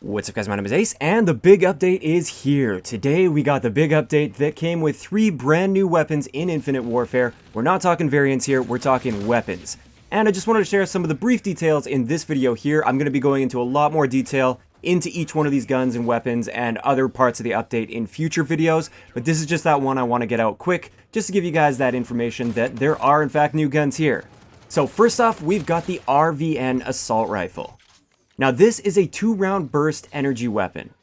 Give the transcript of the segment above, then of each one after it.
What's up guys, my name is Ace, and the big update is here. Today we got the big update that came with 3 brand new weapons in Infinite Warfare. We're not talking variants here, we're talking weapons. And I just wanted to share some of the brief details in this video here. I'm going to be going into a lot more detail into each one of these guns and weapons and other parts of the update in future videos, but this is just that one I want to get out quick, just to give you guys that information that there are in fact new guns here. So first off, we've got the RVN Assault Rifle. Now this is a 2-round burst energy weapon,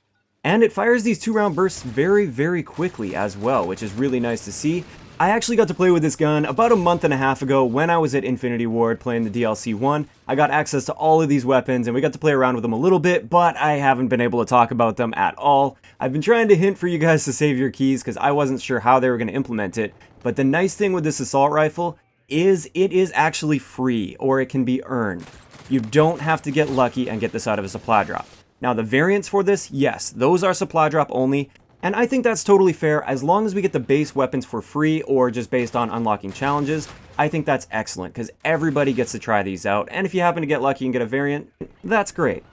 and it fires these 2-round bursts very quickly as well, which is really nice to see. I actually got to play with this gun about a month and a half ago when I was at Infinity Ward playing the DLC 1. I got access to all of these weapons and we got to play around with them a little bit, but I haven't been able to talk about them at all. I've been trying to hint for you guys to save your keys because I wasn't sure how they were going to implement it, but the nice thing with this assault rifle is it is actually free, or it can be earned. You don't have to get lucky and get this out of a supply drop. Now the variants for this, yes, those are supply drop only, and I think that's totally fair as long as we get the base weapons for free or just based on unlocking challenges. I think that's excellent because everybody gets to try these out, and if you happen to get lucky and get a variant, that's great.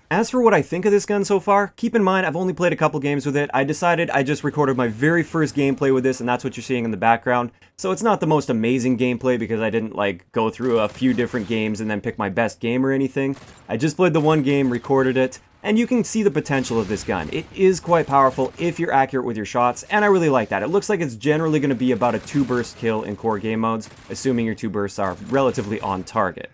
As for what I think of this gun so far, keep in mind I've only played a couple games with it. I decided I just recorded my very first gameplay with this, and that's what you're seeing in the background. So it's not the most amazing gameplay because I didn't like go through a few different games and then pick my best game or anything. I just played the one game, recorded it, and you can see the potential of this gun. It is quite powerful if you're accurate with your shots, and I really like that. It looks like it's generally going to be about a 2-burst kill in core game modes, assuming your 2 bursts are relatively on target.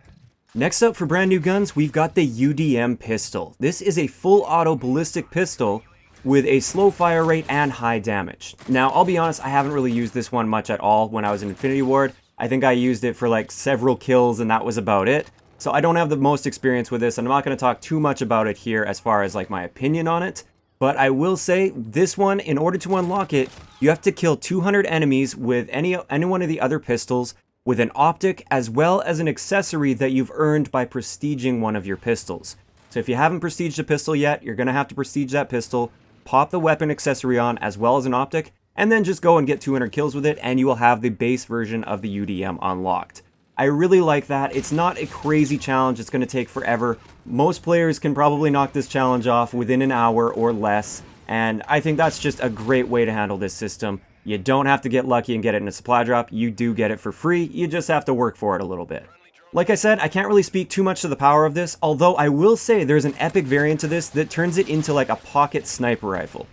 Next up for brand new guns, we've got the UDM Pistol. This is a full auto ballistic pistol with a slow fire rate and high damage. Now, I'll be honest, I haven't really used this one much at all when I was in Infinity Ward. I think I used it for like several kills and that was about it. So I don't have the most experience with this, and I'm not going to talk too much about it here as far as like my opinion on it. But I will say this one, in order to unlock it, you have to kill 200 enemies with any one of the other pistols, with an optic as well as an accessory that you've earned by prestiging one of your pistols. So if you haven't prestiged a pistol yet, you're going to have to prestige that pistol, pop the weapon accessory on as well as an optic, and then just go and get 200 kills with it, and you will have the base version of the UDM unlocked. I really like that. It's not a crazy challenge. It's going to take forever. Most players can probably knock this challenge off within an hour or less, and I think that's just a great way to handle this system. You don't have to get lucky and get it in a supply drop. You do get it for free. You just have to work for it a little bit. Like I said, I can't really speak too much to the power of this, although I will say there's an epic variant to this that turns it into like a pocket sniper rifle.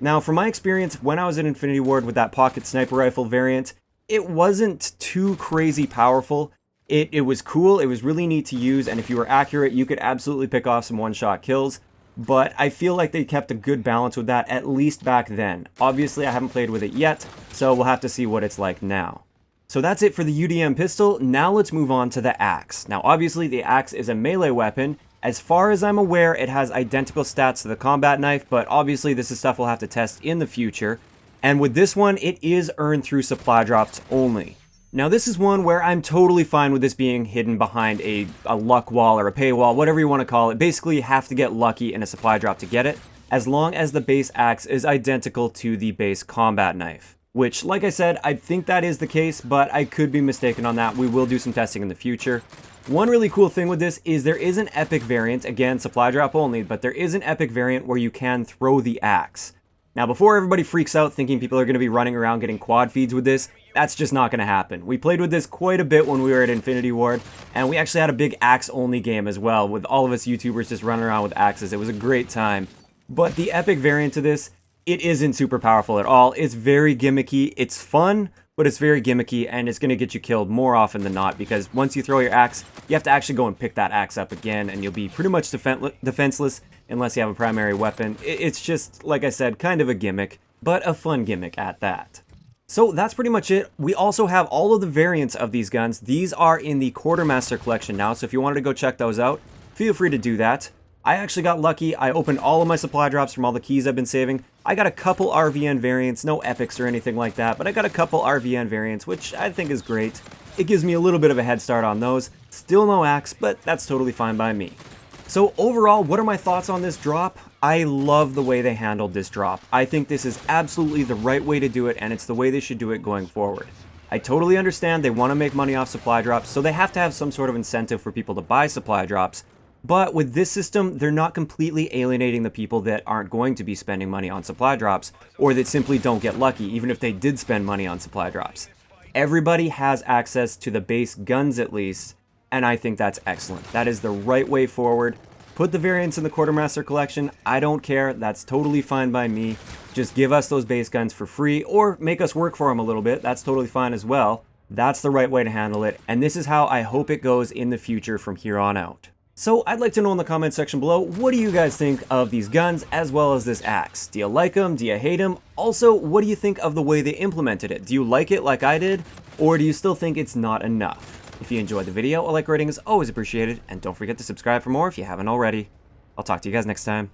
Now, from my experience, when I was in Infinity Ward with that pocket sniper rifle variant, it wasn't too crazy powerful. It was cool, it was really neat to use, and if you were accurate, you could absolutely pick off some one-shot kills. But I feel like they kept a good balance with that, at least back then. Obviously, I haven't played with it yet, so we'll have to see what it's like now. So that's it for the UDM pistol. Now let's move on to the axe. Now obviously the axe is a melee weapon. As far as I'm aware, it has identical stats to the combat knife, but obviously this is stuff we'll have to test in the future. And with this one, it is earned through supply drops only. Now this is one where I'm totally fine with this being hidden behind a luck wall or a paywall, whatever you want to call it. Basically, you have to get lucky in a supply drop to get it, as long as the base axe is identical to the base combat knife. Which, like I said, I think that is the case, but I could be mistaken on that. We will do some testing in the future. One really cool thing with this is there is an epic variant, again, supply drop only, but there is an epic variant where you can throw the axe. Now, before everybody freaks out thinking people are going to be running around getting quad feeds with this, that's just not going to happen. We played with this quite a bit when we were at Infinity Ward, and we actually had a big axe-only game as well, with all of us YouTubers just running around with axes. It was a great time. But the epic variant to this, it isn't super powerful at all. It's very gimmicky. It's fun, but it's very gimmicky, and it's going to get you killed more often than not, because once you throw your axe, you have to actually go and pick that axe up again, and you'll be pretty much defenseless unless you have a primary weapon. It's just, like I said, kind of a gimmick, but a fun gimmick at that. So that's pretty much it. We also have all of the variants of these guns. These are in the Quartermaster collection now, so if you wanted to go check those out, feel free to do that. I actually got lucky. I opened all of my supply drops from all the keys I've been saving. I got a couple RVN variants, no epics or anything like that, but I got a couple RVN variants, which I think is great. It gives me a little bit of a head start on those. Still no axe, but that's totally fine by me. So overall, what are my thoughts on this drop? I love the way they handled this drop. I think this is absolutely the right way to do it, and it's the way they should do it going forward. I totally understand they want to make money off supply drops, so they have to have some sort of incentive for people to buy supply drops, But with this system, they're not completely alienating the people that aren't going to be spending money on supply drops, or that simply don't get lucky, even if they did spend money on supply drops. Everybody has access to the base guns at least, and I think that's excellent. That is the right way forward. Put the variants in the Quartermaster collection, I don't care, that's totally fine by me. Just give us those base guns for free, or make us work for them a little bit, that's totally fine as well. That's the right way to handle it, and this is how I hope it goes in the future from here on out. So I'd like to know in the comment section below, what do you guys think of these guns as well as this axe? Do you like them? Do you hate them? Also, what do you think of the way they implemented it? Do you like it like I did? Or do you still think it's not enough? If you enjoyed the video, a like rating is always appreciated, and don't forget to subscribe for more if you haven't already. I'll talk to you guys next time.